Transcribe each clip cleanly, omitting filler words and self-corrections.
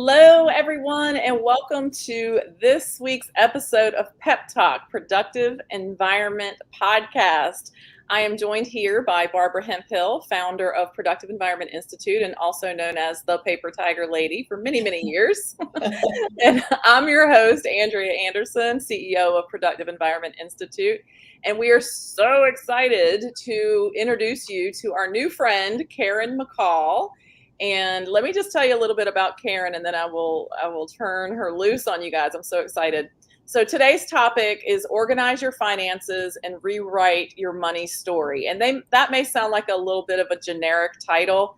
Hello, everyone, and welcome to this week's episode of Pep Talk, Productive Environment Podcast. I am joined here by Barbara Hemphill, founder of Productive Environment Institute, and also known as the Paper Tiger Lady for many, many years. And I'm your host, Andrea Anderson, CEO of Productive Environment Institute. And we are so excited to introduce you to our new friend, Karen McCall. And let me just tell you a little bit about Karen, and then I will turn her loose on you guys. I'm so excited. So today's topic is organize your finances and rewrite your money story. And that may sound like a little bit of a generic title.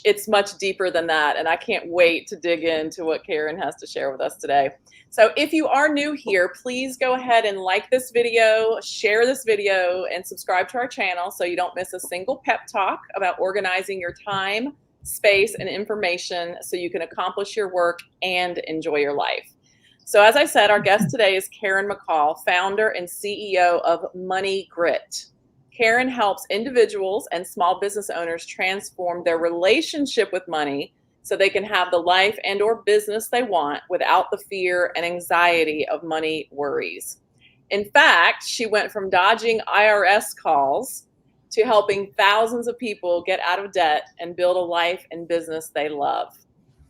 It's much deeper than that. And I can't wait to dig into what Karen has to share with us today. So if you are new here, please go ahead and like this video, share this video, and subscribe to our channel so you don't miss a single pep talk about organizing your time, space, and information so you can accomplish your work and enjoy your life. So as I said, our guest today is Karen McCall, founder and CEO of Money Grit. Karen helps individuals and small business owners transform their relationship with money so they can have the life and or business they want without the fear and anxiety of money worries. In fact, she went from dodging IRS calls to helping thousands of people get out of debt and build a life and business they love.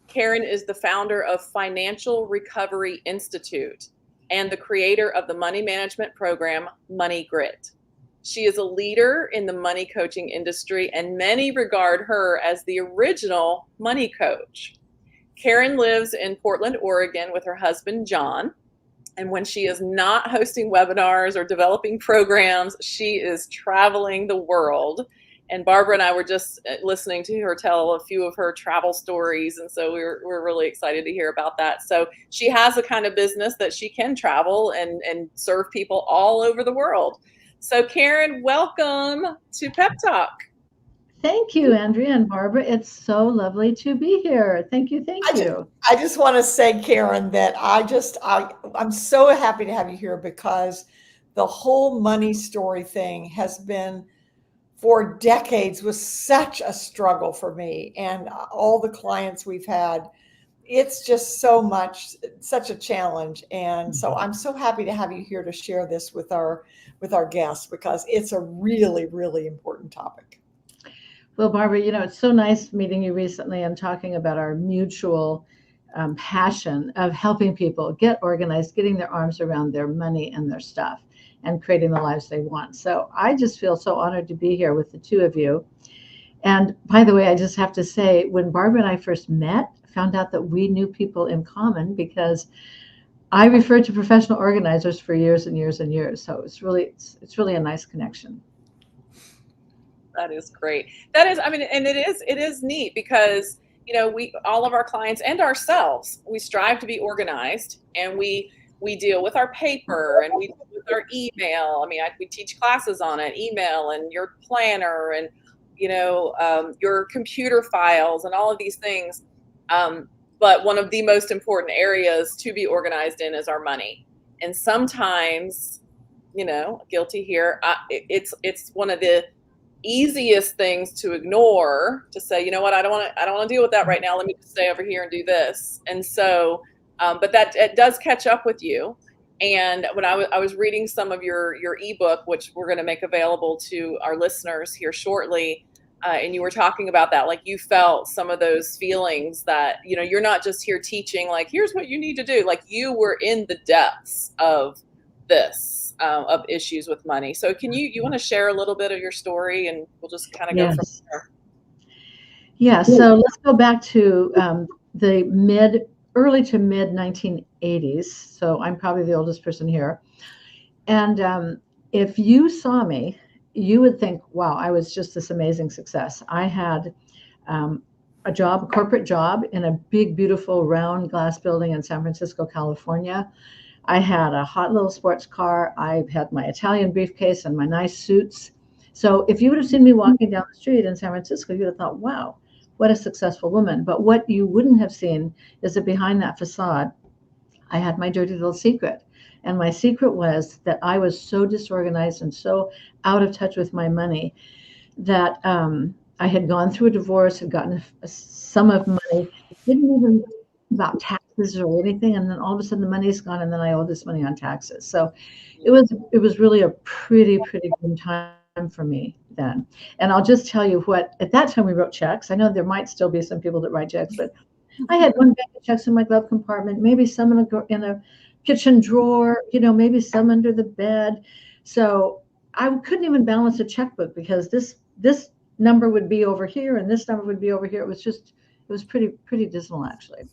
Karen is the founder of Financial Recovery Institute and the creator of the money management program, Money Grit. She is a leader in the money coaching industry, and many regard her as the original money coach. Karen lives in Portland, Oregon with her husband, John. And when she is not hosting webinars or developing programs, she is traveling the world. And Barbara and I were just listening to her tell a few of her travel stories. And so we're really excited to hear about that. So she has a kind of business that she can travel and serve people all over the world. So Karen, welcome to Pep Talk. Thank you, Andrea and Barbara. It's so lovely to be here. Thank you. I just want to say, Karen, that I'm so happy to have you here because the whole money story thing has been for decades was such a struggle for me and all the clients we've had. It's just such a challenge. And so I'm so happy to have you here to share this with our guests because it's a really, really important topic. Well, Barbara, it's so nice meeting you recently and talking about our mutual passion of helping people get organized, getting their arms around their money and their stuff and creating the lives they want. So I just feel so honored to be here with the two of you. And by the way, I just have to say, when Barbara and I first met, I found out that we knew people in common because I referred to professional organizers for years and years and years. So it's really a nice connection. That is great. That is, and it is neat because, we, all of our clients and ourselves, we strive to be organized, and we deal with our paper and we deal with our email. We teach classes on it, email and your planner and, your computer files and all of these things. But one of the most important areas to be organized in is our money. And sometimes, guilty here, it's one of the easiest things to ignore, to say, you know what, I don't want to deal with that right now. Let me just stay over here and do this. And so, but that it does catch up with you. And when I was reading some of your ebook, which we're going to make available to our listeners here shortly, and you were talking about that, like you felt some of those feelings that, you're not just here teaching, like, here's what you need to do. Like you were in the depths of this. Of issues with money. So can you want to share a little bit of your story, and we'll just kind of go from there. Yeah, so let's go back to the early to mid 1980s. So I'm probably the oldest person here. And if you saw me, you would think, wow, I was just this amazing success. I had a corporate job in a big, beautiful round glass building in San Francisco, California. I had a hot little sports car. I had my Italian briefcase and my nice suits. So if you would have seen me walking down the street in San Francisco, you'd have thought, wow, what a successful woman. But what you wouldn't have seen is that behind that facade, I had my dirty little secret. And my secret was that I was so disorganized and so out of touch with my money that I had gone through a divorce, had gotten a sum of money, didn't even about taxes or anything, and then all of a sudden the money's gone, and then I owe this money on taxes. So it was really a pretty good time for me then. And I'll just tell you what, at that time we wrote checks. I know there might still be some people that write checks, but I had one bag of checks in my glove compartment, maybe some in a kitchen drawer, maybe some under the bed. So I couldn't even balance a checkbook because this number would be over here and this number would be over here. It was pretty dismal, actually.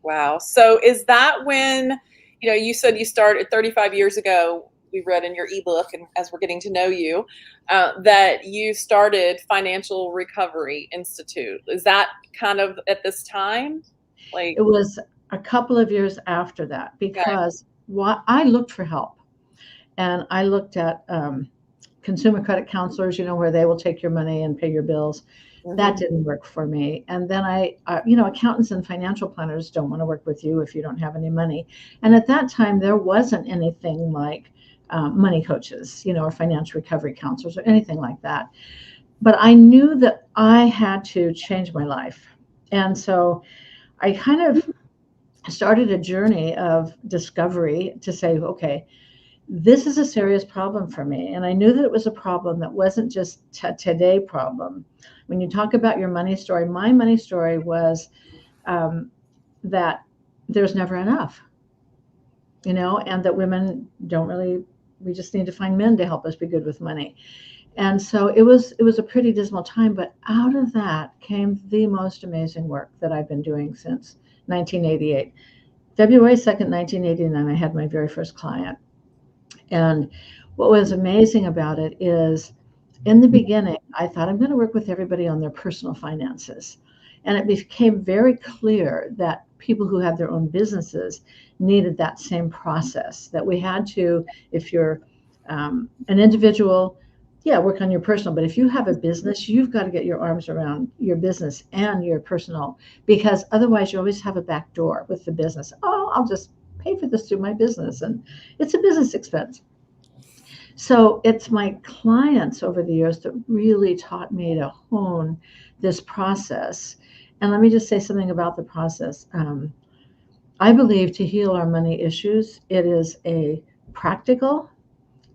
Wow. So is that when, you said you started 35 years ago, we read in your ebook, and as we're getting to know you, that you started Financial Recovery Institute. Is that kind of at this time? It was a couple of years after that, because I looked for help, and I looked at consumer credit counselors, where they will take your money and pay your bills. That didn't work for me. And then accountants and financial planners don't want to work with you if you don't have any money. And at that time, there wasn't anything like money coaches, or financial recovery counselors or anything like that. But I knew that I had to change my life. And so I kind of started a journey of discovery to say, okay, this is a serious problem for me. And I knew that it was a problem that wasn't just today problem. When you talk about your money story, my money story was that there's never enough, and that women don't really, we just need to find men to help us be good with money. And so it was a pretty dismal time, but out of that came the most amazing work that I've been doing since 1988. February 2nd, 1989, I had my very first client. And what was amazing about it is, in the beginning, I thought I'm going to work with everybody on their personal finances. And it became very clear that people who had their own businesses needed that same process, that we had to, if you're an individual, work on your personal. But if you have a business, you've got to get your arms around your business and your personal, because otherwise you always have a back door with the business. Oh, I'll just pay for this through my business. And it's a business expense. So it's my clients over the years that really taught me to hone this process. And let me just say something about the process. I believe to heal our money issues, it is a practical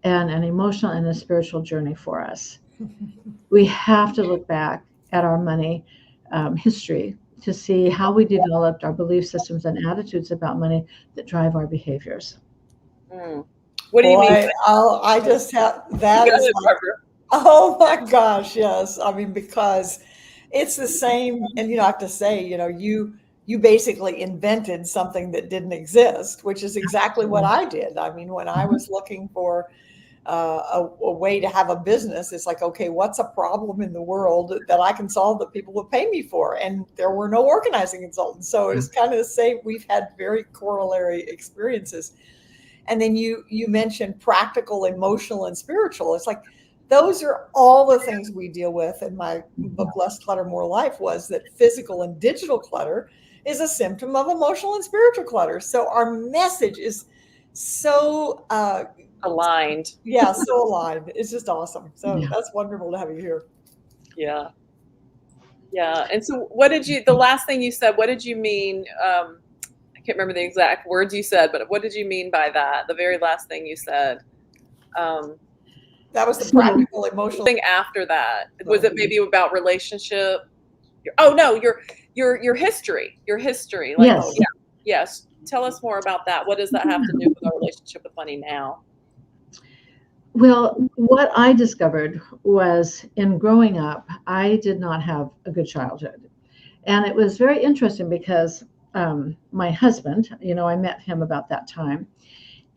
and an emotional and a spiritual journey for us. We have to look back at our money history to see how we developed our belief systems and attitudes about money that drive our behaviors. What do you mean? I just have that is like, oh my gosh, yes. I mean, because it's the same, and I have to say, you basically invented something that didn't exist, which is exactly what I did. I mean, when I was looking for a way to have a business, it's like, okay, what's a problem in the world that I can solve that people will pay me for? And there were no organizing consultants. So it's kind of the same. We've had very corollary experiences. And then you mentioned practical, emotional, and spiritual. It's like, those are all the things we deal with. In my book, Less Clutter, More Life, was that physical and digital clutter is a symptom of emotional and spiritual clutter. So our message is so aligned. Yeah, so aligned. It's just awesome. So that's wonderful to have you here. Yeah. Yeah. And so the last thing you said, what did you mean? I can't remember the exact words you said, but what did you mean by that? The very last thing you said. That was the practical, emotional thing after that. Was it maybe about relationship? Your history. Your history. Like, yes. Yes. Tell us more about that. What does that have to do with our relationship with money now? Well, what I discovered was, in growing up, I did not have a good childhood. And it was very interesting because my husband, I met him about that time,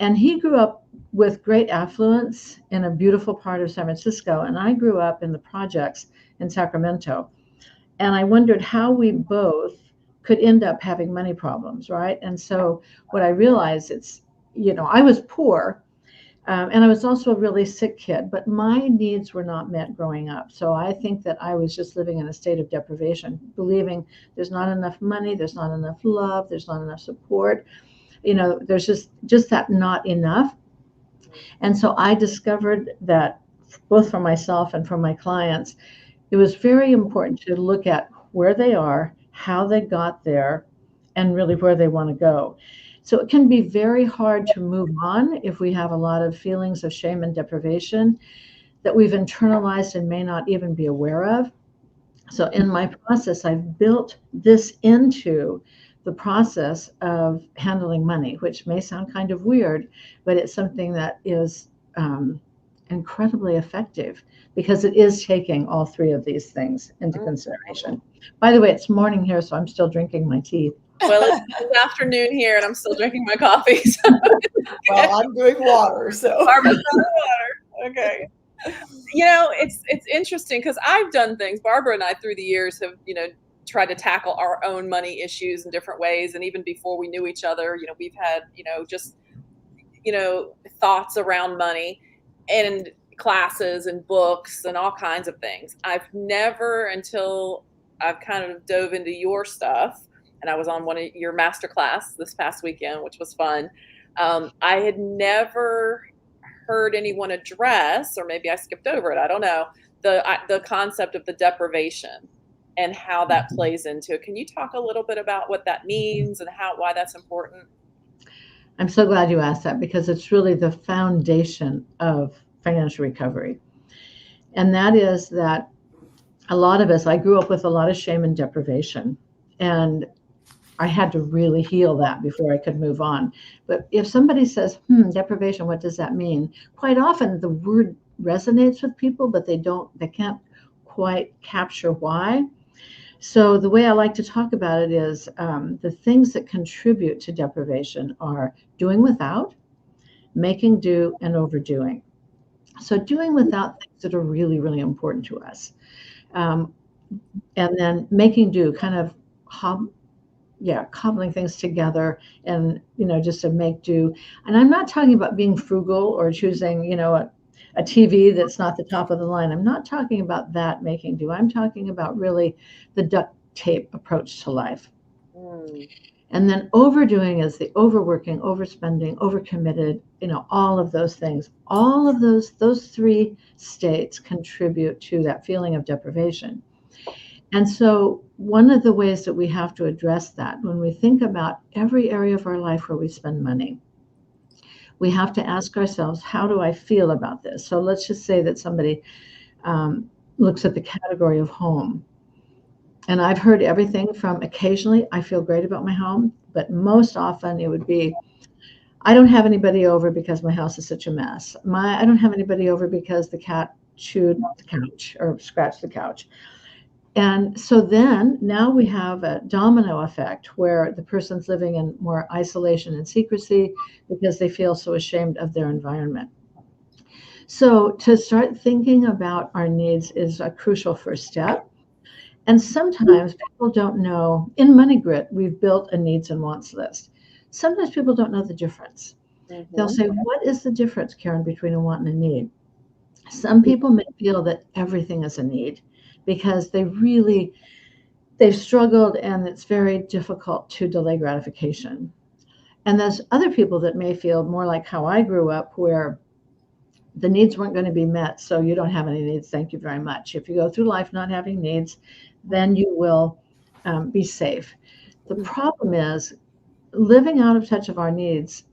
and he grew up with great affluence in a beautiful part of San Francisco. And I grew up in the projects in Sacramento. And I wondered how we both could end up having money problems, right? And so what I realized, I was poor, and I was also a really sick kid, but my needs were not met growing up. So I think that I was just living in a state of deprivation, believing there's not enough money, there's not enough love, there's not enough support. There's just that not enough. And so I discovered that, both for myself and for my clients, it was very important to look at where they are, how they got there, and really where they want to go. So it can be very hard to move on if we have a lot of feelings of shame and deprivation that we've internalized and may not even be aware of. So in my process, I've built this into the process of handling money, which may sound kind of weird, but it's something that is incredibly effective because it is taking all three of these things into consideration. By the way, it's morning here, so I'm still drinking my tea. Well, it's afternoon here, and I'm still drinking my coffee. So. Well, I'm doing water, so. Barbara's on water. Okay. It's interesting because I've done things. Barbara and I, through the years, have tried to tackle our own money issues in different ways, and even before we knew each other, we've had just thoughts around money and classes and books and all kinds of things. I've never, until I've kind of dove into your stuff, and I was on one of your masterclass this past weekend, which was fun. I had never heard anyone address, or maybe I skipped over it, I don't know, the concept of the deprivation and how that plays into it. Can you talk a little bit about what that means and why that's important? I'm so glad you asked that because it's really the foundation of financial recovery. And that is that a lot of us, I grew up with a lot of shame and deprivation, and I had to really heal that before I could move on. But if somebody says, deprivation, what does that mean? Quite often the word resonates with people, but they can't quite capture why. So the way I like to talk about it is the things that contribute to deprivation are doing without, making do, and overdoing. So doing without things that are really, really important to us. And then making do, kind of cobbling things together and, just to make do. And I'm not talking about being frugal or choosing, a TV that's not the top of the line. I'm not talking about that making do. I'm talking about really the duct tape approach to life. And then overdoing is the overworking, overspending, overcommitted, all of those things. All of those three states contribute to that feeling of deprivation. And so one of the ways that we have to address that, when we think about every area of our life where we spend money, we have to ask ourselves, how do I feel about this? So let's just say that somebody looks at the category of home. And I've heard everything from occasionally, I feel great about my home, but most often it would be, I don't have anybody over because my house is such a mess. I don't have anybody over because the cat chewed the couch or scratched the couch. And so then now we have a domino effect where the person's living in more isolation and secrecy because they feel so ashamed of their environment. So to start thinking about our needs is a crucial first step. And sometimes people don't know, in Money Grit, we've built a needs and wants list. Sometimes people don't know the difference. Mm-hmm. They'll say, what is the difference, Karen, between a want and a need? Some people may feel that everything is a need because they've struggled and it's very difficult to delay gratification. And there's other people that may feel more like how I grew up, where the needs weren't going to be met, so you don't have any needs, thank you very much. If you go through life not having needs, then you will be safe. The problem is living out of touch of our needs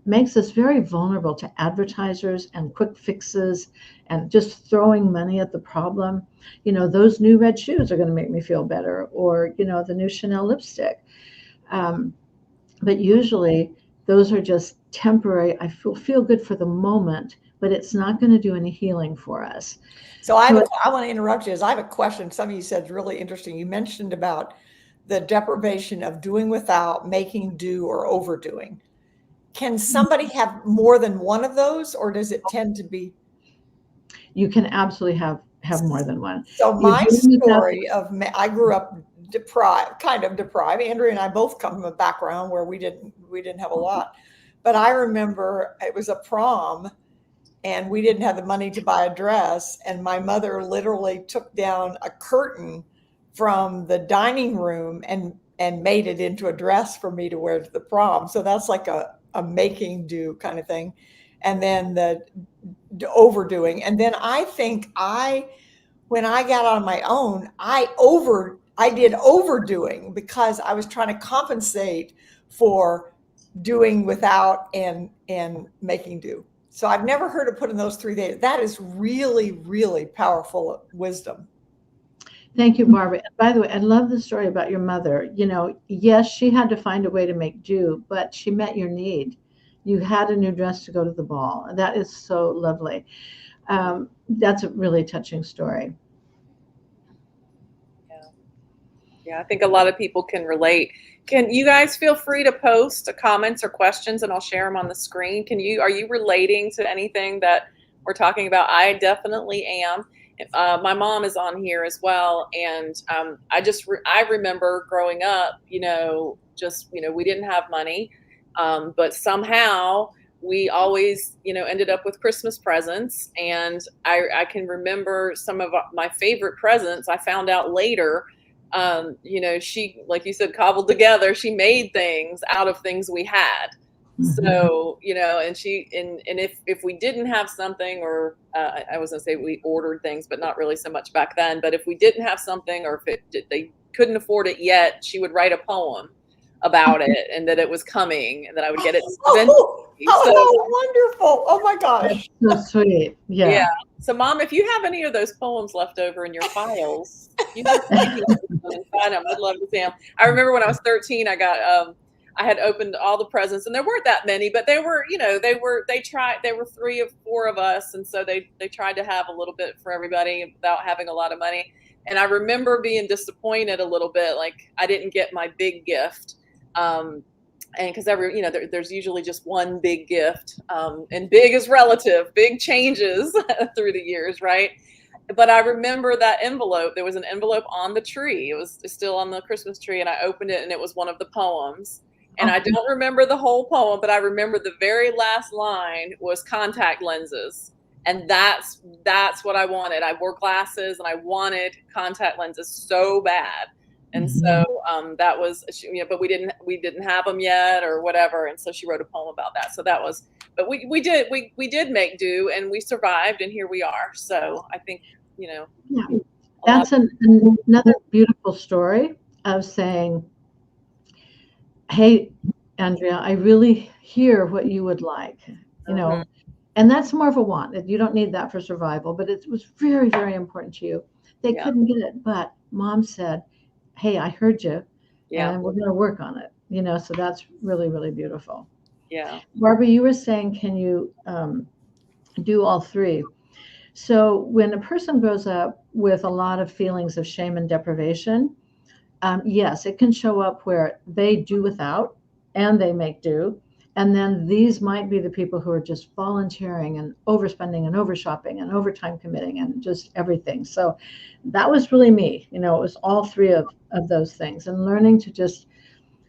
makes us very vulnerable to advertisers and quick fixes and just throwing money at the problem. Those new red shoes are going to make me feel better, or, the new Chanel lipstick. But usually those are just temporary. I feel good for the moment, but it's not going to do any healing for us. So I want to interrupt you, as I have a question. Something you said is really interesting. You mentioned about the deprivation of doing without, making do, or overdoing. Can somebody have more than one of those, or does it tend to be? You can absolutely have more than one. So my story of, I grew up kind of deprived. Andrea and I both come from a background where we didn't have a lot. But I remember it was a prom and we didn't have the money to buy a dress. And my mother literally took down a curtain from the dining room and made it into a dress for me to wear to the prom. So that's like a making do kind of thing. And then the overdoing. And then I think when I got on my own, I I did overdoing because I was trying to compensate for doing without and making do. So I've never heard of putting those 3 days. That is really, really powerful wisdom. Thank you, Barbara. And by the way, I love the story about your mother. Yes, she had to find a way to make do, but she met your need. You had a new dress to go to the ball. That is so lovely. That's a really touching story. Yeah, I think a lot of people can relate. Can you guys feel free to post comments or questions, and I'll share them on the screen. Are you relating to anything that we're talking about? I definitely am. My mom is on here as well, and I remember growing up, we didn't have money, but somehow we always, ended up with Christmas presents, and I can remember some of my favorite presents. I found out later. She, like you said, cobbled together. She made things out of things we had. Mm-hmm. So, and if we didn't have something, or I was gonna say we ordered things, but not really so much back then. But if we didn't have something, or if they couldn't afford it yet, she would write a poem about it, and that it was coming, and that I would get it eventually. How wonderful. Oh my gosh. That's so sweet. Yeah. So, Mom, if you have any of those poems left over in your files, you can find them. I'd love to see them. I remember when I was 13, I had opened all the presents, and there weren't that many, but there were 3 of 4 of us. And so they tried to have a little bit for everybody without having a lot of money. And I remember being disappointed a little bit, like I didn't get my big gift. And because there's usually just one big gift, and big is relative. Big changes through the years, right? But I remember that envelope. There was an envelope on the tree. It was still on the Christmas tree, and I opened it, and it was one of the poems. And I don't remember the whole poem, but I remember the very last line was contact lenses. And that's what I wanted. I wore glasses, and I wanted contact lenses so bad. And so that was, but we didn't have them yet, or whatever. And so she wrote a poem about that. So that was, but we did make do, and we survived, and here we are. So I think, yeah, that's another beautiful story of saying, hey, Andrea, I really hear what you would like, and that's more of a want. You don't need that for survival, but it was very, very important to you. They couldn't get it, but Mom said, hey, I heard you, and we're going to work on it, so that's really, really beautiful. Yeah. Barbara, you were saying, can you do all 3? So when a person grows up with a lot of feelings of shame and deprivation, yes, it can show up where they do without and they make do. And then these might be the people who are just volunteering and overspending and overshopping and overtime committing and just everything. So that was really me. It was all 3 of those things, and learning to just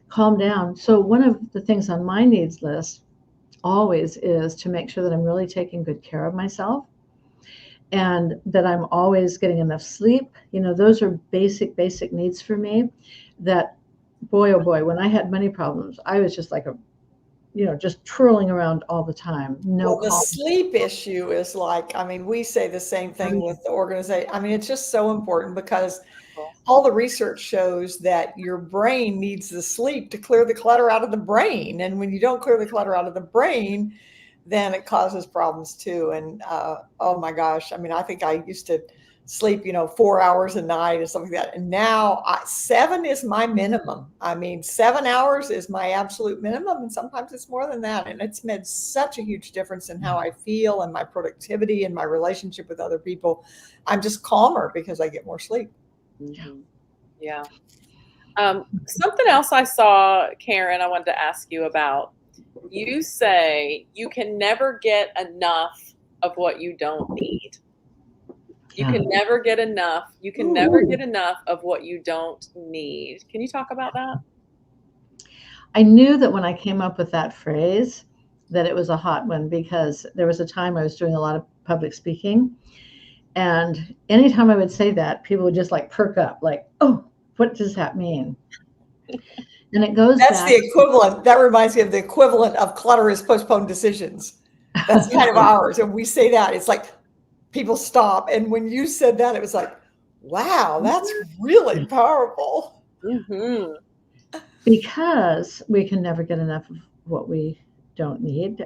calm down. So one of the things on my needs list always is to make sure that I'm really taking good care of myself, and that I'm always getting enough sleep. Those are basic needs for me. That, boy, oh boy, when I had money problems, I was just like just twirling around all the time. The sleep issue is like, we say the same thing with the organization. It's just so important, because all the research shows that your brain needs the sleep to clear the clutter out of the brain. And when you don't clear the clutter out of the brain, then it causes problems too. And oh my gosh, I think I used to sleep, 4 hours a night or something like that. And now 7 is my minimum. 7 hours is my absolute minimum. And sometimes it's more than that. And it's made such a huge difference in how I feel and my productivity and my relationship with other people. I'm just calmer because I get more sleep. Yeah. Something else I saw, Karen, I wanted to ask you about. You say you can never get enough of what you don't need. You can never get enough. You can never get enough of what you don't need. Can you talk about that? I knew that when I came up with that phrase, that it was a hot one, because there was a time I was doing a lot of public speaking. And anytime I would say that, people would just like perk up, like, oh, what does that mean? And it goes That's the equivalent. That reminds me of the equivalent of clutter is postponed decisions. That's kind of ours. And we say that, it's like people stop. And when you said that, it was like, Wow, that's really powerful. Mm-hmm. Because we can never get enough of what we don't need.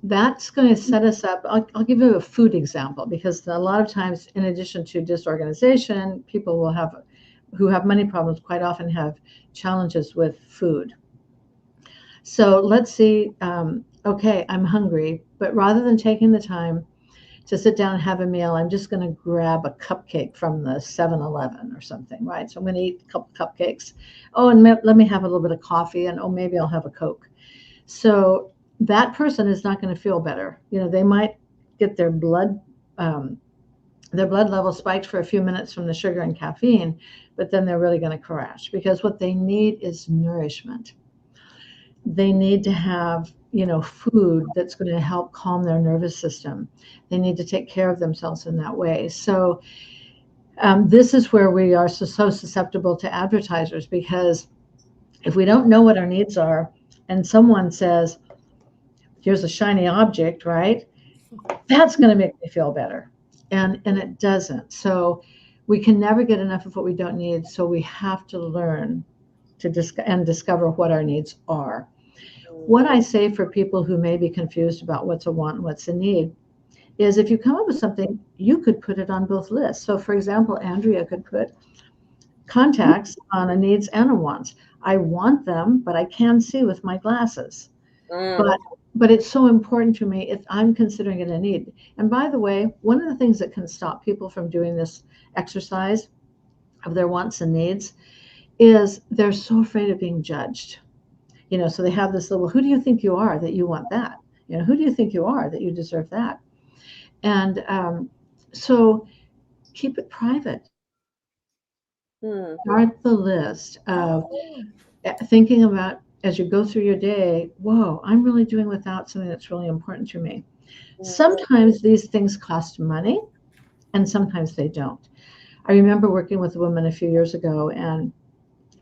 That's going to set us up. I'll give you a food example, because a lot of times, in addition to disorganization, people who have money problems quite often have challenges with food. So let's see, okay, I'm hungry, but rather than taking the time to sit down and have a meal, I'm just going to grab a cupcake from the 7-Eleven or something, right? So I'm going to eat a couple cupcakes. Oh, and let me have a little bit of coffee, and oh, maybe I'll have a Coke. So that person is not going to feel better. They might get their blood level spiked for a few minutes from the sugar and caffeine, but then they're really going to crash, because what they need is nourishment. They need to have food that's going to help calm their nervous system. They need to take care of themselves in that way. So this is where we are so susceptible to advertisers, because if we don't know what our needs are and someone says, here's a shiny object, right, that's going to make me feel better, and it doesn't. So we can never get enough of what we don't need, so we have to learn to discover what our needs are. What I say for people who may be confused about what's a want and what's a need is, if you come up with something, you could put it on both lists. So for example, Andrea could put contacts on a needs and a wants. I want them, but I can see with my glasses. But it's so important to me if I'm considering it a need. And by the way, one of the things that can stop people from doing this exercise of their wants and needs is they're so afraid of being judged. So they have this little, who do you think you are that you want that? Who do you think you are that you deserve that? And so keep it private. Start the list of thinking about, as you go through your day, whoa, I'm really doing without something that's really important to me. Sometimes these things cost money, and sometimes they don't. I remember working with a woman a few years ago, and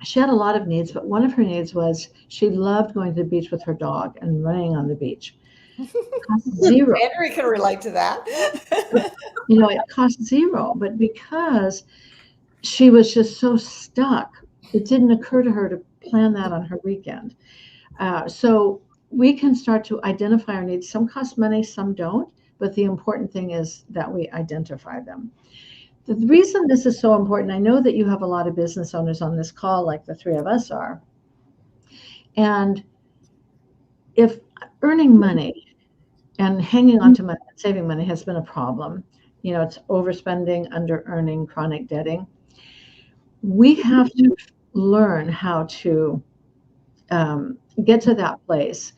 she had a lot of needs, but one of her needs was she loved going to the beach with her dog and running on the beach. It cost zero. Andrea can relate to that. It cost zero, but because she was just so stuck, it didn't occur to her to plan that on her weekend. So we can start to identify our needs. Some cost money, some don't, but the important thing is that we identify them. The reason this is so important, I know that you have a lot of business owners on this call, like the three of us are. And if earning money and hanging on to money and saving money has been a problem, it's overspending, under earning, chronic debting, we have to learn how to get to that place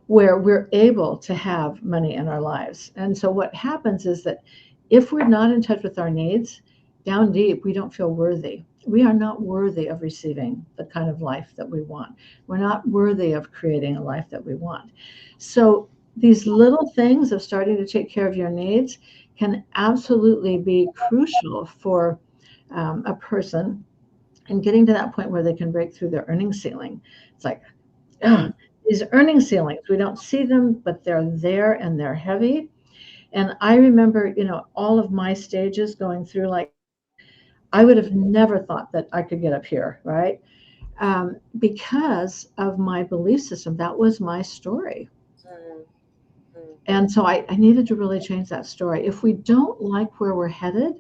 where we're able to have money in our lives. And so what happens is that if we're not in touch with our needs, down deep, we don't feel worthy. We are not worthy of receiving the kind of life that we want. We're not worthy of creating a life that we want. So these little things of starting to take care of your needs can absolutely be crucial for a person in getting to that point where they can break through their earning ceiling. It's like, these earning ceilings, we don't see them, but they're there and they're heavy. And I remember, all of my stages going through, like, I would have never thought that I could get up here, right? Because of my belief system. That was my story. And so I needed to really change that story. If we don't like where we're headed,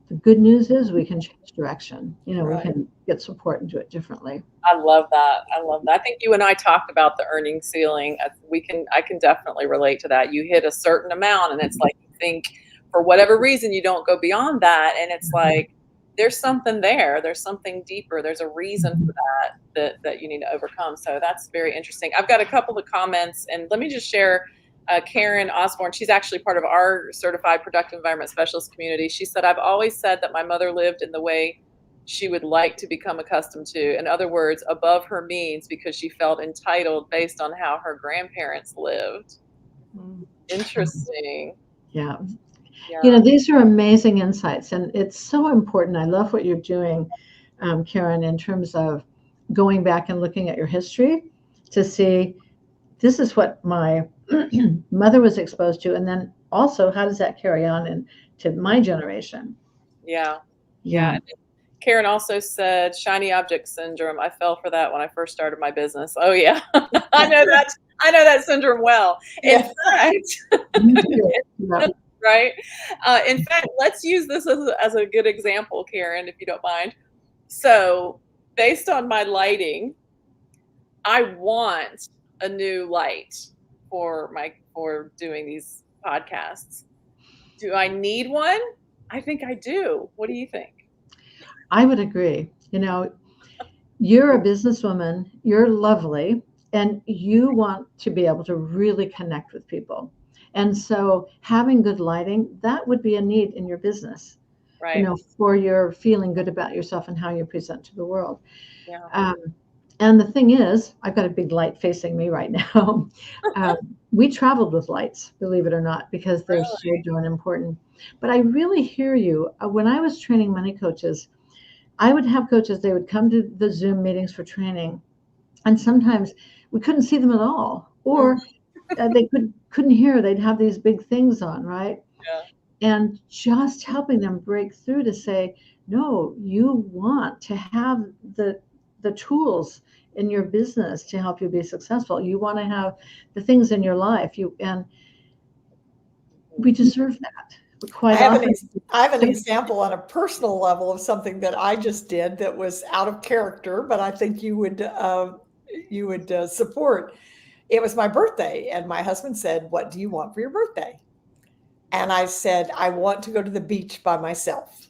the good news is we can change direction. Right. We can get support and do it differently. I love that. I think you and I talked about the earning ceiling. I can definitely relate to that. You hit a certain amount, and it's like, you think for whatever reason you don't go beyond that, and it's like there's something there. There's something deeper. There's a reason for that you need to overcome. So that's very interesting. I've got a couple of comments, and let me just share. Karen Osborne, she's actually part of our certified productive environment specialist community. She said, I've always said that my mother lived in the way she would like to become accustomed to. In other words, above her means, because she felt entitled based on how her grandparents lived. Interesting. Yeah. These are amazing insights, and it's so important. I love what you're doing, Karen, in terms of going back and looking at your history to see, this is what my mother was exposed to, and then also how does that carry on into my generation? Yeah. Yeah. Karen also said shiny object syndrome. I fell for that when I first started my business. Oh yeah. I know that syndrome well. In Yeah. fact, Me too. Yeah. right? In fact, let's use this as a good example, Karen, if you don't mind. So, based on my lighting, I want a new light for doing these podcasts. Do I need one? I think I do. What do you think? I would agree. You're a businesswoman, you're lovely, and you want to be able to really connect with people. And so having good lighting, that would be a need in your business, Right. for your feeling good about yourself and how you present to the world. Yeah. Um, and the thing is, I've got a big light facing me right now. We traveled with lights, believe it or not, because they're so Really? darn important. But I really hear you. When I was training money coaches, I would have coaches, they would come to the Zoom meetings for training, and sometimes we couldn't see them at all, Mm. or they couldn't hear. They'd have these big things on, right? Yeah. And just helping them break through to say, no, you want to have the tools in your business to help you be successful. You want to have the things in your life. And we deserve that. But I quite have often, I have an example on a personal level of something that I just did that was out of character, but I think you would support. It was my birthday, and my husband said, "What do you want for your birthday?" And I said, "I want to go to the beach by myself."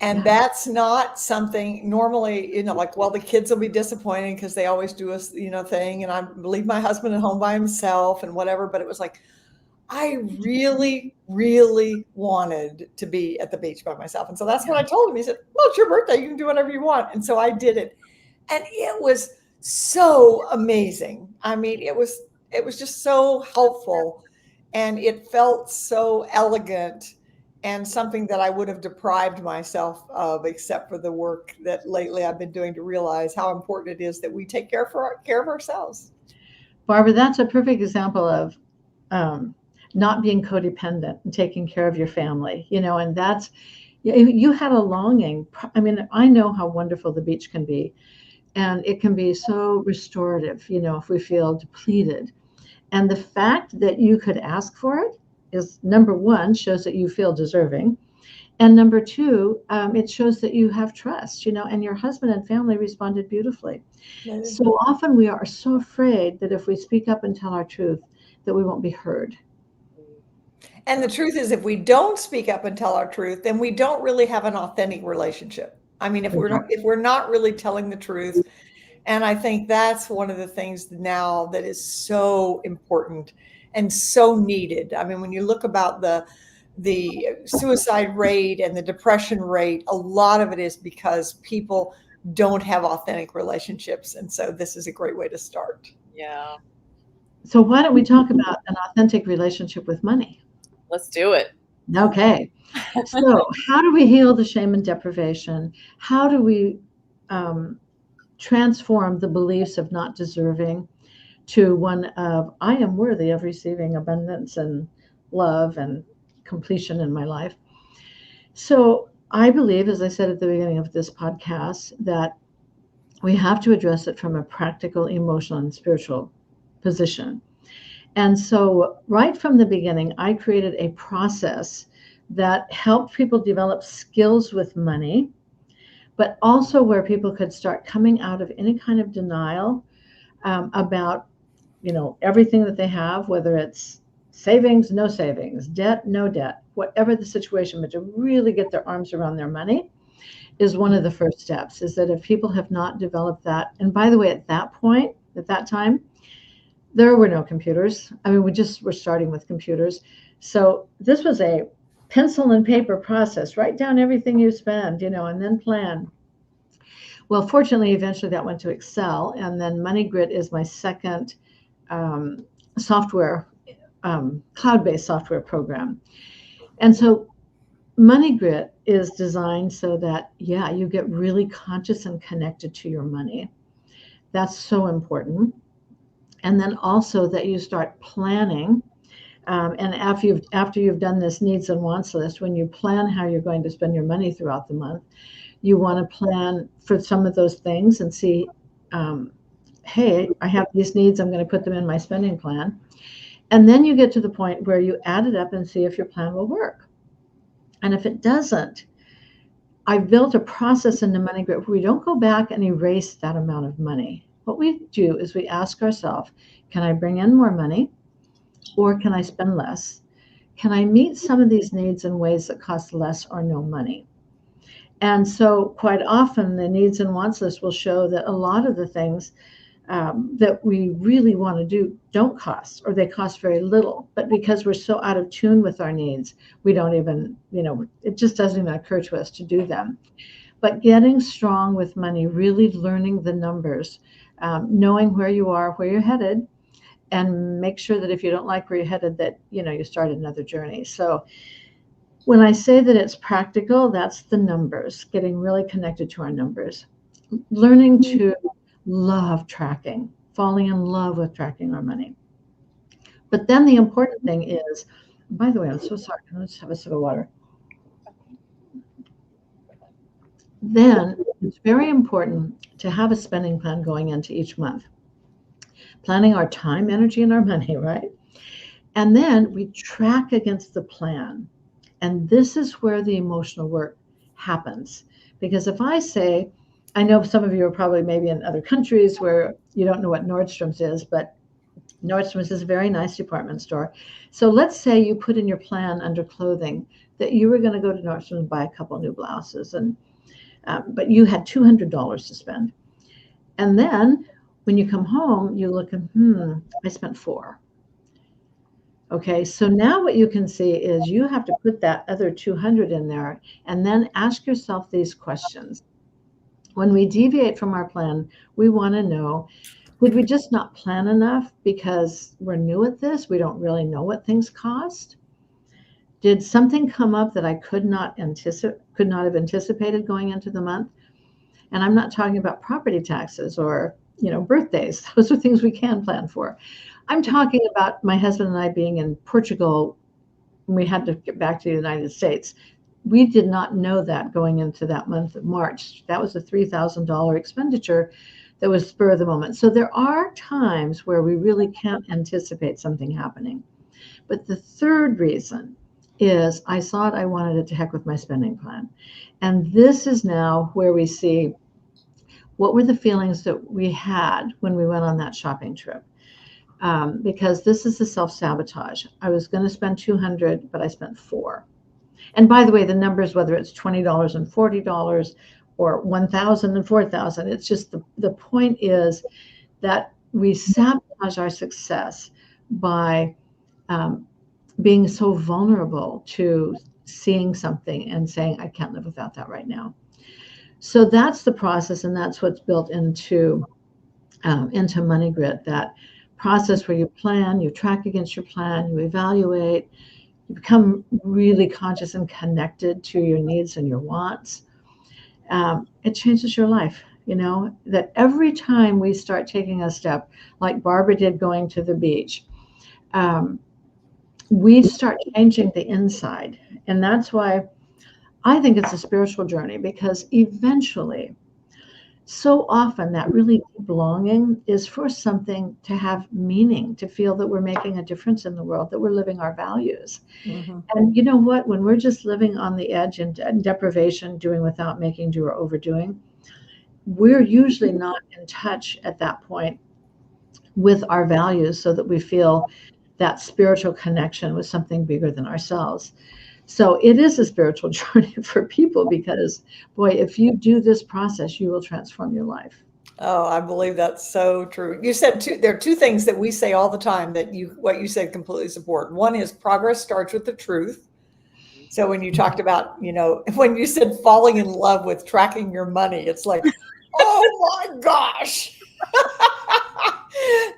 And yeah, that's not something normally, like, well, the kids will be disappointed because they always do a, thing, and I leave my husband at home by himself and whatever. But it was like, I really, really wanted to be at the beach by myself. And so that's what I told him. He said, well, it's your birthday. You can do whatever you want. And so I did it. And it was so amazing. I mean, it was just so helpful, and it felt so elegant, and something that I would have deprived myself of, except for the work that lately I've been doing to realize how important it is that we take care of ourselves. Barbara, that's a perfect example of um, not being codependent and taking care of your family, and that's, you had a longing. I mean, I know how wonderful the beach can be, and it can be so restorative, if we feel depleted. And the fact that you could ask for it is, number one, shows that you feel deserving. And number two, it shows that you have trust, and your husband and family responded beautifully. So often we are so afraid that if we speak up and tell our truth, that we won't be heard. And the truth is, if we don't speak up and tell our truth, then we don't really have an authentic relationship. I mean, if we're not really telling the truth, and I think that's one of the things now that is so important and so needed. I mean, when you look about the suicide rate and the depression rate, a lot of it is because people don't have authentic relationships, and so this is a great way to start. Yeah. So why don't we talk about an authentic relationship with money? Let's do it. Okay. So how do we heal the shame and deprivation? How do we transform the beliefs of not deserving to one of, I am worthy of receiving abundance and love and completion in my life? So I believe, as I said at the beginning of this podcast, that we have to address it from a practical, emotional, and spiritual position. And so, right from the beginning, I created a process that helped people develop skills with money, but also where people could start coming out of any kind of denial about, everything that they have, whether it's savings, no savings, debt, no debt, whatever the situation, but to really get their arms around their money is one of the first steps. Is that if people have not developed that, and by the way, at that time, there were no computers. I mean, we just were starting with computers. So this was a pencil and paper process. Write down everything you spend, and then plan. Well, fortunately, eventually that went to Excel, and then MoneyGrit is my second um, software, cloud-based software program. And so MoneyGrit is designed so that, yeah, you get really conscious and connected to your money. That's so important. And then also that you start planning And after you've done this needs and wants list, when you plan how you're going to spend your money throughout the month, you want to plan for some of those things and see, hey, I have these needs, I'm going to put them in my spending plan. And then you get to the point where you add it up and see if your plan will work. And if it doesn't, I've built a process in the Money Grid where we don't go back and erase that amount of money. What we do is we ask ourselves, can I bring in more money or can I spend less? Can I meet some of these needs in ways that cost less or no money? And so quite often the needs and wants list will show that a lot of the things that we really want to do don't cost, or they cost very little. But because we're so out of tune with our needs, we don't even, it just doesn't even occur to us to do them. But getting strong with money, really learning the numbers, knowing where you are, where you're headed, and make sure that if you don't like where you're headed, that, you start another journey. So when I say that it's practical, that's the numbers, getting really connected to our numbers, learning to love tracking, falling in love with tracking our money. But then the important thing is, by the way, I'm so sorry, let's have a sip of water. Then it's very important to have a spending plan going into each month, planning our time, energy, and our money, right? And then we track against the plan. And this is where the emotional work happens. Because if I say, I know some of you are probably maybe in other countries where you don't know what Nordstrom's is, but Nordstrom's is a very nice department store. So let's say you put in your plan under clothing that you were going to go to Nordstrom's and buy a couple new blouses, but you had $200 to spend. And then when you come home, you look and, I spent $4. Okay, so now what you can see is you have to put that other 200 in there and then ask yourself these questions. When we deviate from our plan, we want to know, did we just not plan enough because we're new at this? We don't really know what things cost. Did something come up that I could not have anticipated going into the month? And I'm not talking about property taxes or, birthdays. Those are things we can plan for. I'm talking about my husband and I being in Portugal when we had to get back to the United States. We did not know that going into that month of March. That was a $3,000 expenditure that was spur of the moment. So there are times where we really can't anticipate something happening. But the third reason is I thought I wanted it to heck with my spending plan. And this is now where we see what were the feelings that we had when we went on that shopping trip. Because this is the self-sabotage. I was going to spend $200, but I spent $4. And by the way, the numbers, whether it's $20 and $40 or $1,000 and $4,000, it's just the point is that we sabotage our success by being so vulnerable to seeing something and saying, I can't live without that right now. So that's the process, and that's what's built into Money Grid, that process where you plan, you track against your plan, you evaluate, you become really conscious and connected to your needs and your wants. It changes your life, that every time we start taking a step, like Barbara did going to the beach, we start changing the inside. And that's why I think it's a spiritual journey, because eventually, so often that really deep longing is for something to have meaning, to feel that we're making a difference in the world, that we're living our values. Mm-hmm. And you know what? When we're just living on the edge and deprivation, doing without, making do, or overdoing, we're usually not in touch at that point with our values so that we feel that spiritual connection with something bigger than ourselves. So it is a spiritual journey for people because, boy, if you do this process, you will transform your life. Oh, I believe that's so true. You said there are two things that we say all the time that what you said completely support. One is progress starts with the truth. So when you talked about, when you said falling in love with tracking your money, it's like, oh my gosh.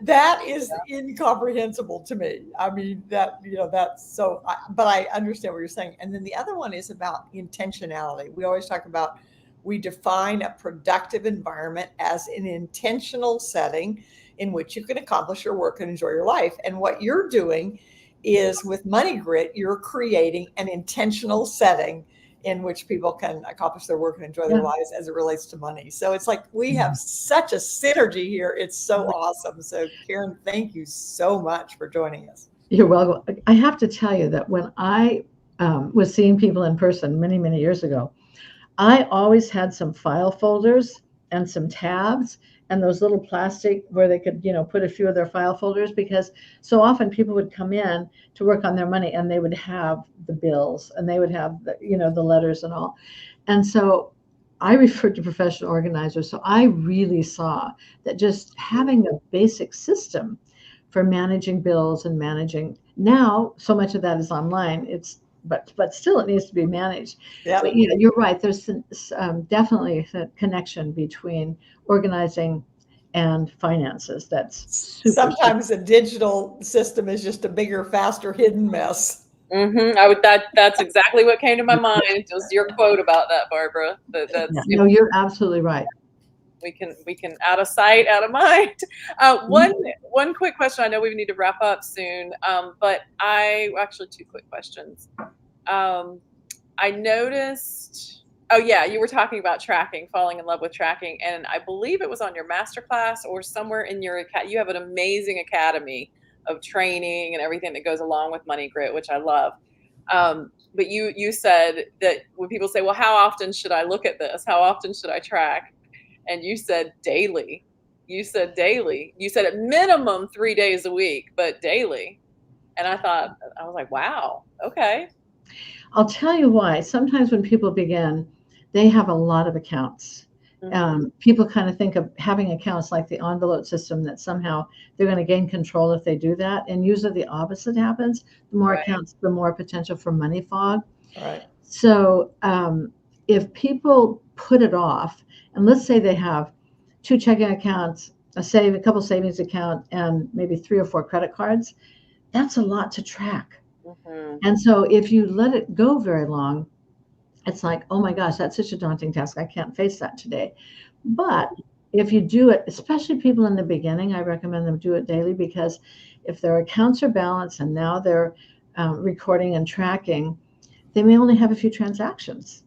That is incomprehensible to me. I mean, that's so, but I understand what you're saying. And then the other one is about intentionality. We always talk about, we define a productive environment as an intentional setting in which you can accomplish your work and enjoy your life. And what you're doing is with Money Grit, you're creating an intentional setting in which people can accomplish their work and enjoy their lives as it relates to money. So it's like we have such a synergy here. It's so awesome. So Karen, thank you so much for joining us. You're welcome. I have to tell you that when I was seeing people in person many, many years ago, I always had some file folders and some tabs and those little plastic where they could, put a few of their file folders, because so often people would come in to work on their money and they would have the bills and they would have the letters and all. And so I referred to professional organizers. So I really saw that just having a basic system for managing bills and managing, now so much of that is online. But still it needs to be managed. Yep. But you're right. There's definitely a connection between organizing and finances. That's super. Sometimes a digital system is just a bigger, faster, hidden mess. That's exactly what came to my mind. It was your quote about that, Barbara. No, you're absolutely right. We can out of sight, out of mind. One quick question. I know we need to wrap up soon, but actually 2 quick questions. I noticed. Oh yeah, you were talking about tracking, falling in love with tracking, and I believe it was on your masterclass or somewhere in your you have an amazing academy of training and everything that goes along with Money Grit, which I love. But you said that when people say, well, how often should I look at this? How often should I track? And you said daily. You said daily. You said at minimum 3 days a week, but daily. And I was like, wow, okay. I'll tell you why. Sometimes when people begin, they have a lot of accounts. People kind of think of having accounts like the envelope system, that somehow they're going to gain control if they do that. And usually the opposite happens. The more accounts, the more potential for money fog. Right. So if people put it off, and let's say they have 2 checking accounts, a couple savings account, and maybe 3 or 4 credit cards, that's a lot to track. And so if you let it go very long, it's like, oh my gosh, that's such a daunting task. I can't face that today. But if you do it, especially people in the beginning, I recommend them do it daily, because if their accounts are balanced and now they're recording and tracking, they may only have a few transactions.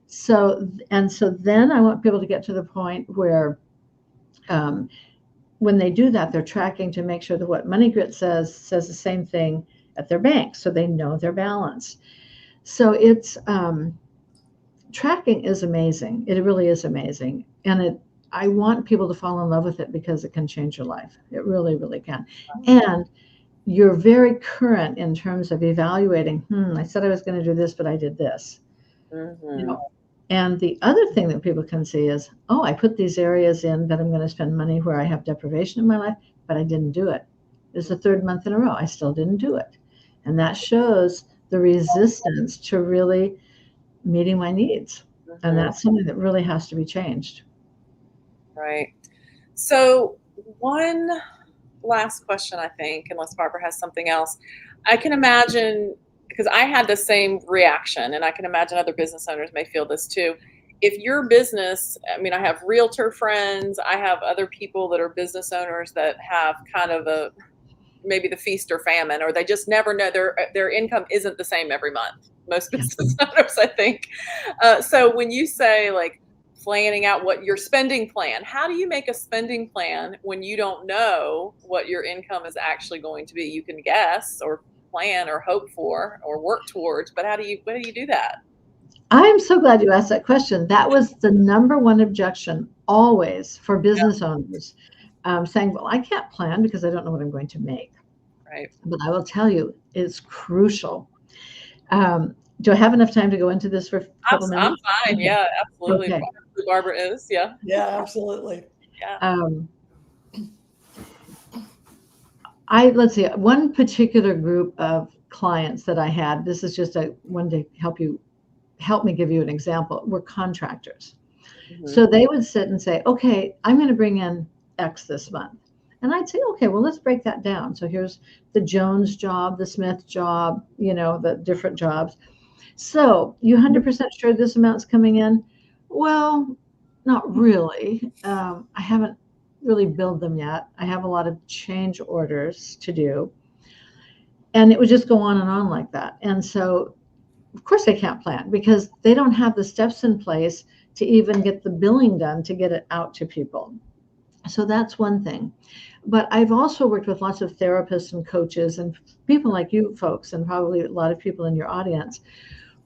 So then I want people to get to the point where when they do that, they're tracking to make sure that what Money Grit says the same thing at their bank, so they know their balance. So it's tracking is amazing. It really is amazing, and I want people to fall in love with it because it can change your life. It really, really can. And you're very current in terms of evaluating. I said I was going to do this, but I did this. And the other thing that people can see is, oh, I put these areas in that I'm going to spend money where I have deprivation in my life, but I didn't do it. It's the 3rd month in a row. I still didn't do it. And that shows the resistance to really meeting my needs. And that's something that really has to be changed. Right. So one last question, I think, unless Barbara has something else. I can imagine, because I had the same reaction, and I can imagine other business owners may feel this too. If your business, I mean, I have realtor friends, I have other people that are business owners that have kind of maybe the feast or famine, or they just never know, their income isn't the same every month. Most business owners, I think. So when you say like planning out what your spending plan, how do you make a spending plan when you don't know what your income is actually going to be? You can guess or plan or hope for or work towards, but how do you do that? I'm so glad you asked that question. That was the number one objection always for business owners, saying, well, I can't plan because I don't know what I'm going to make. Right. But I will tell you, it's crucial. Do I have enough time to go into this for a couple minutes? I'm fine. Yeah, absolutely. Okay. Barbara is. Yeah. Yeah, absolutely. Yeah. Let's see, one particular group of clients that I had, this is just one to help me give you an example, were contractors. So they would sit and say, okay, I'm going to bring in X this month. And I'd say, okay, well, let's break that down. So here's the Jones job, the Smith job, the different jobs. So you 100% sure this amount's coming in? Well, not really. I haven't really billed them yet. I have a lot of change orders to do. And it would just go on and on like that. And so, of course, they can't plan because they don't have the steps in place to even get the billing done to get it out to people. So that's one thing. But I've also worked with lots of therapists and coaches and people like you folks, and probably a lot of people in your audience,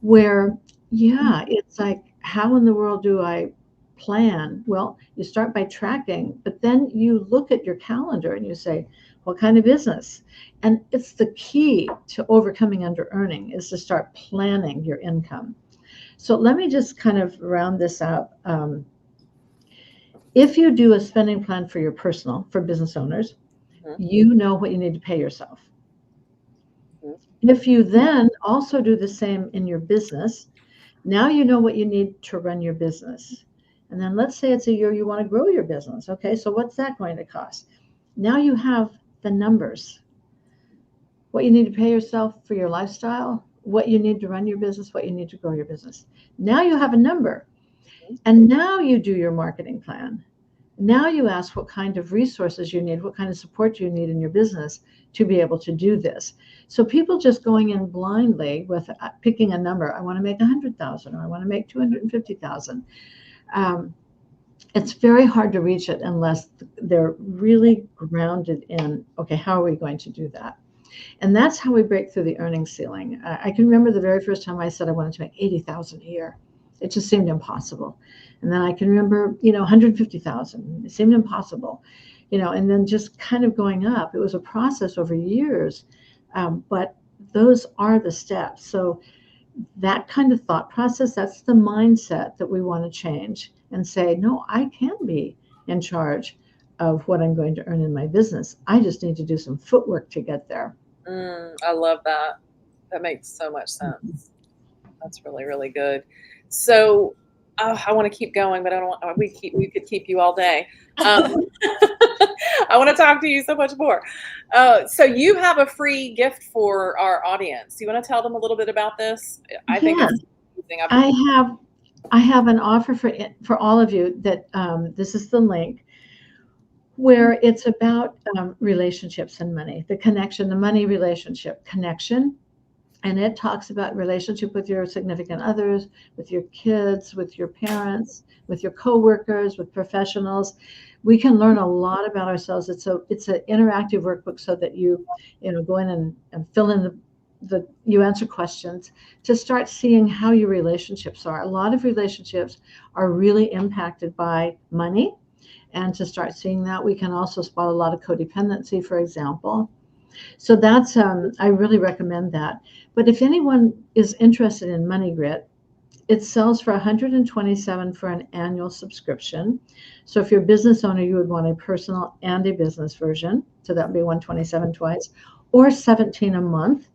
where, yeah, it's like, how in the world do I plan? Well, you start by tracking, but then you look at your calendar and you say, what kind of business? And it's the key to overcoming under earning is to start planning your income. So let me just kind of round this out. If you do a spending plan for your personal, for business owners, you know what you need to pay yourself. If you then also do the same in your business, now you know what you need to run your business. And then let's say it's a year you want to grow your business. Okay, so what's that going to cost? Now you have the numbers. What you need to pay yourself for your lifestyle, what you need to run your business, what you need to grow your business. Now you have a number. And now you do your marketing plan. Now you ask what kind of resources you need, what kind of support you need in your business to be able to do this. So people just going in blindly with picking a number, I want to make 100,000 or I want to make 250,000. It's very hard to reach it unless they're really grounded in, okay, how are we going to do that? And that's how we break through the earnings ceiling. I can remember the very first time I said I wanted to make 80,000 a year. It just seemed impossible. And then I can remember, 150,000. It seemed impossible, and then just kind of going up. It was a process over years, but those are the steps. So that kind of thought process, that's the mindset that we want to change and say, no, I can be in charge of what I'm going to earn in my business. I just need to do some footwork to get there. I love that. That makes so much sense. That's really, really good. So I want to keep going, but I don't want, we could keep you all day. I want to talk to you so much more. So you have a free gift for our audience. You want to tell them a little bit about this? I think it's amazing. I have an offer for all of you that this is the link where it's about relationships and money, the connection, the money relationship connection. And it talks about relationship with your significant others, with your kids, with your parents, with your coworkers, with professionals. We can learn a lot about ourselves. It's an interactive workbook so that you go in and fill in you answer questions to start seeing how your relationships are. A lot of relationships are really impacted by money. And to start seeing that, we can also spot a lot of codependency, for example. So that's, I really recommend that. But if anyone is interested in Money Grit, it sells for $127 for an annual subscription. So if you're a business owner, you would want a personal and a business version. So that would be $127 twice, or $17 a month.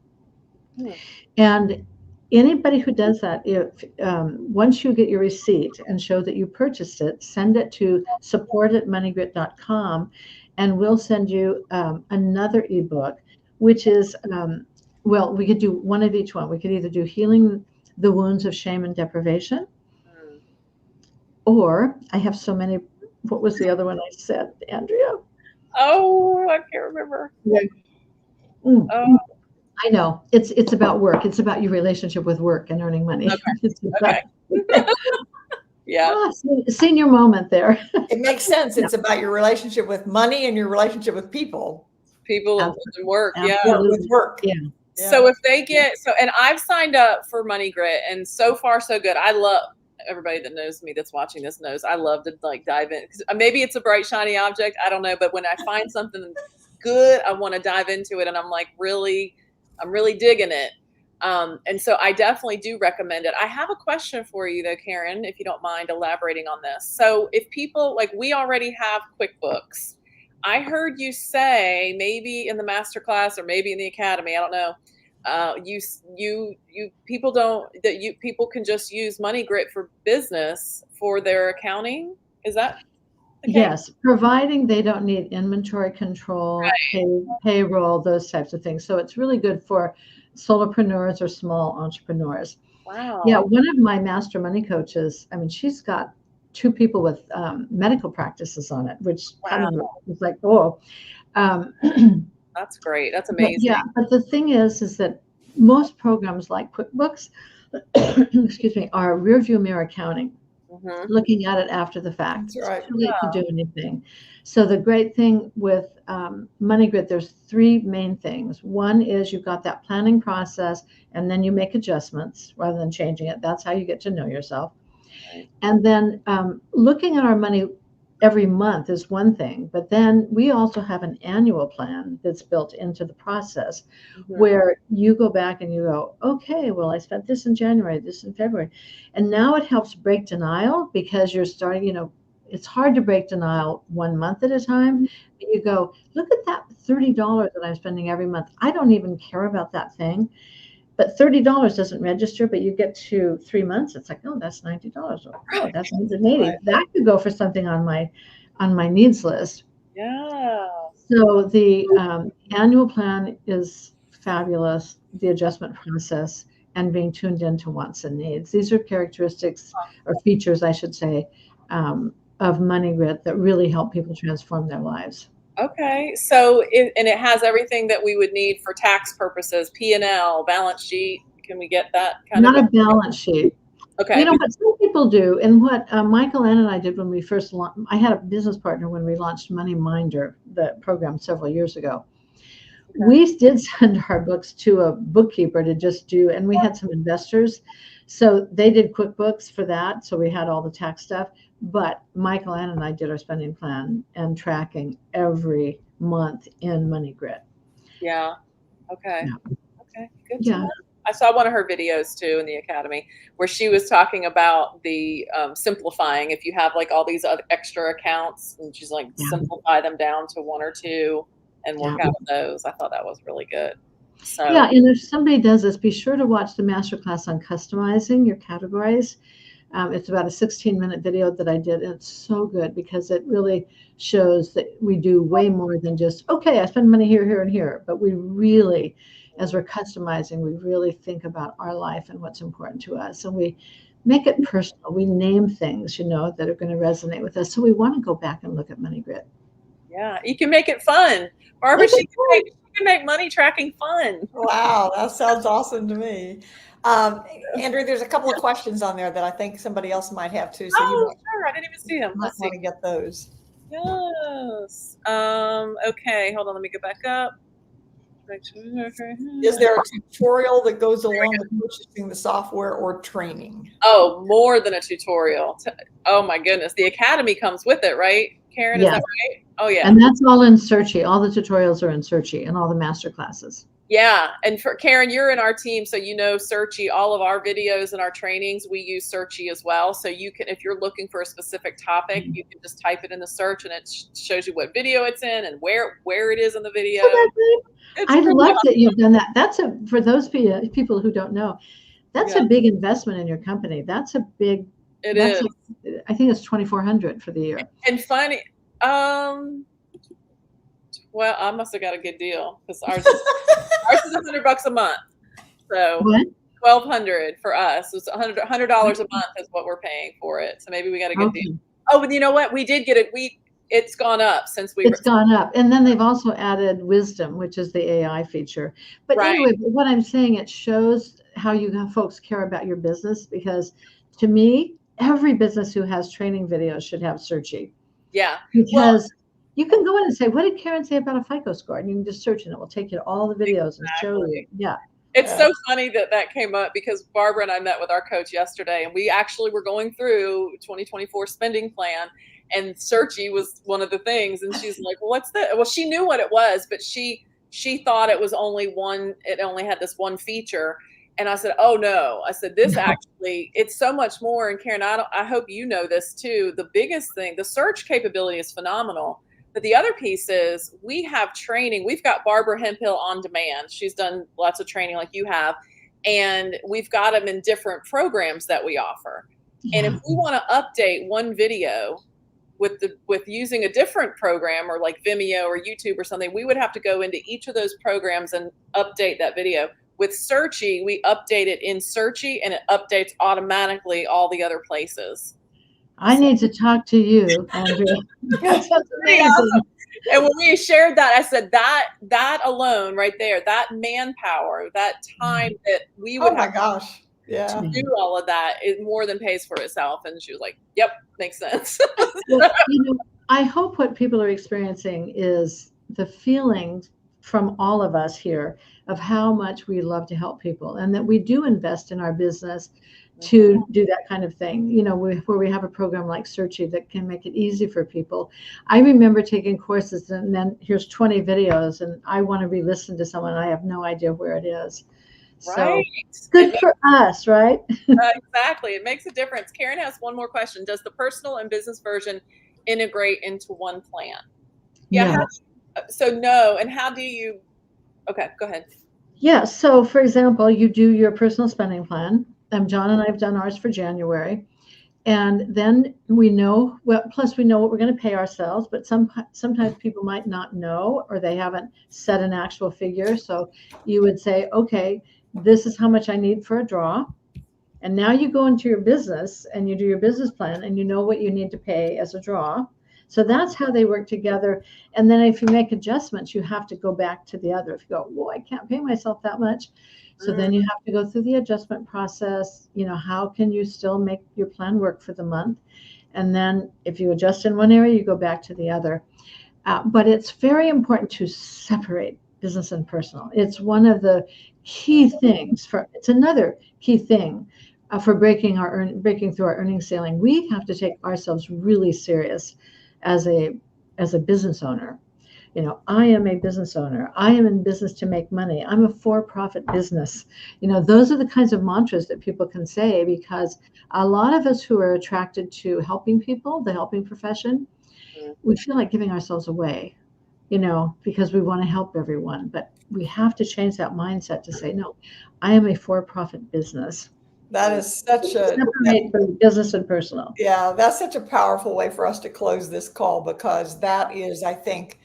And anybody who does that, if once you get your receipt and show that you purchased it, send it to support@moneygrit.com, and we'll send you another ebook, which is, we could do one of each one. We could either do Healing the Wounds of Shame and Deprivation, or I have so many. What was the other one I said, Andrea? Oh, I can't remember. Yeah. I know. It's about work. It's about your relationship with work and earning money. Okay. Yeah. Senior moment there. It makes sense. It's about your relationship with money and your relationship with people. People and work. Absolutely. Yeah. With work. Yeah. So if they get, and I've signed up for Money Grit, and so far so good. I love, everybody that knows me that's watching this knows I love to dive in. Maybe it's a bright, shiny object. I don't know. But when I find something good, I want to dive into it. And I'm really digging it. And so I definitely do recommend it. I have a question for you though, Karen, if you don't mind elaborating on this. So if people, we already have QuickBooks, I heard you say maybe in the masterclass or maybe in the academy, I don't know, people can just use Money Grit for business for their accounting. Is that the case? Yes, providing they don't need inventory control, right. Payroll, those types of things. So it's really good for solopreneurs or small entrepreneurs. Wow. Yeah, one of my master money coaches, she's got 2 people with medical practices on it, which kind of was like, oh. That's great. That's But amazing. yeah, but the thing is that most programs like QuickBooks, excuse me, are rear view mirror accounting, looking at it after the fact. That's right. It's too late to do anything. So the great thing with MoneyGrid, there's three main things. One is you've got that planning process, and then you make adjustments rather than changing it. That's how you get to know yourself. Right. And then looking at our money every month is one thing, but then we also have an annual plan that's built into the process where you go back and you go, okay, well, I spent this in January, this in February. And now it helps break denial because you're starting, it's hard to break denial 1 month at a time. But you go, look at that $30 that I'm spending every month. I don't even care about that thing. But $30 doesn't register, but you get to 3 months, it's like, oh, that's $90. Oh, that's $180. Right. That could go for something on my needs list. Yeah. So the annual plan is fabulous. The adjustment process and being tuned into wants and needs. These are characteristics or features, I should say, of MoneyGrid that really help people transform their lives. Okay, so it has everything that we would need for tax purposes, P&L, balance sheet. Can we get that kind Not of? a balance sheet. Okay. But some people do. And what Michael Ann and I did when we first launched, I had a business partner when we launched Money Minder, the program several years ago. Okay. We did send our books to a bookkeeper to just do, and we had some investors. So they did QuickBooks for that. So we had all the tax stuff. But Michael Ann and I did our spending plan and tracking every month in MoneyGrid. Yeah. Okay. Yeah. Okay. Good to know. I saw one of her videos too in the academy where she was talking about the simplifying. If you have like all these other extra accounts, and she's like simplify them down to one or two and work out those. I thought that was really good. So yeah, and if somebody does this, be sure to watch the masterclass on customizing your categories. It's about a 16-minute video that I did, and it's so good because it really shows that we do way more than just, okay, I spend money here, here, and here. But we really, as we're customizing, we really think about our life and what's important to us. And we make it personal. We name things, that are going to resonate with us. So we want to go back and look at MoneyGrid. Yeah, you can make it fun. Barbara, she can make money tracking fun. Wow, that sounds awesome to me. Andrew, there's a couple of questions on there that I think somebody else might have too. So sure. I didn't even see them. Let's want to get those. Yes. Okay, hold on. Let me go back up. Is there a tutorial that goes along with purchasing the software or training? Oh, more than a tutorial. Oh my goodness. The academy comes with it, right? Karen, is that right? Oh yeah. And that's all in Searchy. All the tutorials are in Searchy and all the master classes. Yeah. And for Karen, you're in our team, so Searchy, all of our videos and our trainings, we use Searchy as well. So you can, if you're looking for a specific topic, you can just type it in the search and it shows you what video it's in and where it is in the video. I love that you've done that. For those people who don't know, that's a big investment in your company. That's a big. It is. I think it's $2,400 for the year. And funny, well, I must have got a good deal because ours is $100 a month. So what? $1,200 for us. It's $100 a month is what we're paying for it. So maybe we got a good deal. Oh, but you know what? We did get it. It's gone up since It's gone up. And then they've also added Wisdom, which is the AI feature. But anyway, what I'm saying, it shows how folks care about your business, because to me, every business who has training videos should have Searchy. Yeah. Because you can go in and say, what did Karen say about a FICO score? And you can just search and it will take you to all the videos and show you. Yeah. It's so funny that came up because Barbara and I met with our coach yesterday, and we actually were going through 2024 spending plan, and Searchy was one of the things. And she's like, well, what's that? Well, she knew what it was, but she thought it was only one. It only had this one feature. And I said, oh no, I said, this actually, it's so much more. And Karen, I hope you know this too. The biggest thing, the search capability is phenomenal. But the other piece is we have training. We've got Barbara Hemphill on demand. She's done lots of training like you have. And we've got them in different programs that we offer. And if we want to update one video with using a different program or like Vimeo or YouTube or something, we would have to go into each of those programs and update that video. With Searchy, we update it in Searchy and it updates automatically all the other places. I need to talk to you, Andrea. That's amazing. Awesome. And when we shared that, I said that alone right there, that manpower, that time that we would Oh my have gosh. Yeah. to do all of that, it more than pays for itself. And she was like, yep, makes sense. Well, I hope what people are experiencing is the feeling from all of us here of how much we love to help people and that we do invest in our business to do that kind of thing. Where we have a program like Searchy that can make it easy for people. I remember taking courses and then here's 20 videos and I want to re-listen to someone. I have no idea where it is. Right. So good for us, right? Exactly. It makes a difference. Karen has one more question. Does the personal and business version integrate into one plan? Yeah. No. So no. And how do you, okay, go ahead. Yeah. So for example, you do your personal spending plan. John and I have done ours for January. And then we know, well, plus we know what we're going to pay ourselves, but sometimes people might not know or they haven't set an actual figure. So you would say, okay, this is how much I need for a draw. And now you go into your business and you do your business plan and you know what you need to pay as a draw. So that's how they work together. And then if you make adjustments, you have to go back to the other. If you go, well, I can't pay myself that much. So then you have to go through the adjustment process. How can you still make your plan work for the month? And then if you adjust in one area, you go back to the other. But it's very important to separate business and personal. It's one of the key things it's another key thing for breaking through our earnings ceiling. We have to take ourselves really serious as a business owner. I am a business owner. I am in business to make money. I'm a for-profit business. Those are the kinds of mantras that people can say because a lot of us who are attracted to helping people, the helping profession, we feel like giving ourselves away, because we want to help everyone. But we have to change that mindset to say, no, I am a for-profit business. That is such a separate business and personal. Yeah, that's such a powerful way for us to close this call because that is, I think,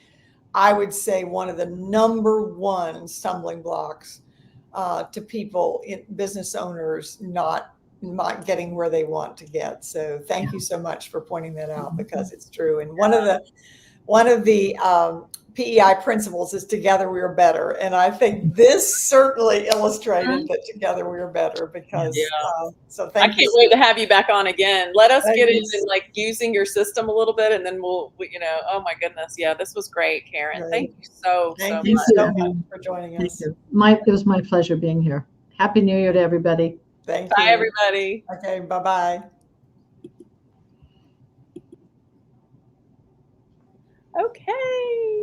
I would say one of the number one stumbling blocks to people, business owners, not getting where they want to get. So thank you so much for pointing that out because it's true. And one of the PEI principles is together we are better. And I think this certainly illustrated that together we are better because, so thank you. I can't wait to have you back on again. Let us get into like using your system a little bit and then we'll, oh my goodness. Yeah, this was great, Karen. Great. Thank you so Thank much. you so much for joining us. It was my pleasure being here. Happy New Year to everybody. Thank you. Bye, you. everybody. Okay, bye-bye. Okay.